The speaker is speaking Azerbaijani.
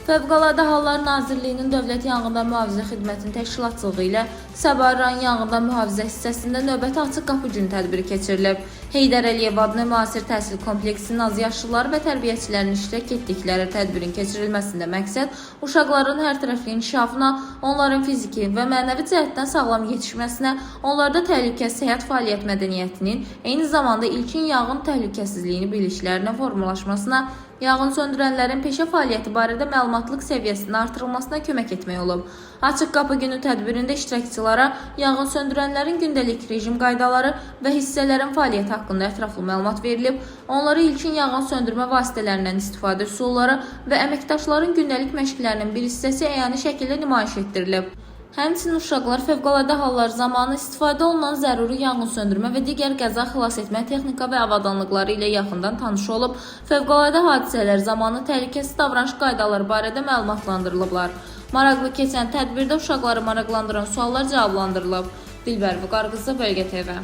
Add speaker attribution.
Speaker 1: Fövqəladə Hallar Nazirliyinin Dövlət Yanğından Mühafizə Xidmətinin təşkilatçılığı ilə Səbail rayon yanğından mühafizə hissəsində növbəti açıq qapı günü tədbiri keçirilib. Heydər Əliyev adlı müasir təhsil kompleksinin azyaşlıları və tərbiyəçilərin iştirak etdikləri tədbirin keçirilməsində məqsəd uşaqların hərtərəfli inkişafına, onların fiziki və mənəvi cəhətdən sağlam yetişməsinə, onlarda təhlükəsiz həyat fəaliyyət mədəniyyətinin, eyni zamanda ilkin yanğın təhlükəsizliyini biliklərinin formalaşmasına, yanğın söndürənlərin peşə fəaliyyəti barədə məlumatlıq səviyyəsinin artırılmasına kömək etmək olub. Açıq qapı günü tədbirində iştirakçılara yanğın söndürənlərin gündəlik rejim qaydaları və hissələrin fəaliyyəti haqqında ətraflı məlumat verilib, onlara ilkin yanğın söndürmə vasitələrindən istifadə üsulları və əməkdaşların gündəlik məşqlərinin bir hissəsi əyani şəkildə nümayiş etdirilib. Həmçinin uşaqlar fövqəladə hallar zamanı istifadə olunan zəruri yanğın söndürmə və digər qəza xilas etmə texnika və avadanlıqları ilə yaxından tanış olub, fövqəladə hadisələr zamanı təhlükəsiz davranış qaydaları barədə məlumatlandırılıblar. Maraqlı keçən tədbirdə uşaqları maraqlandıran suallar cavablandırılıb. Dilbər Vüqar qızı, Bölgə TV.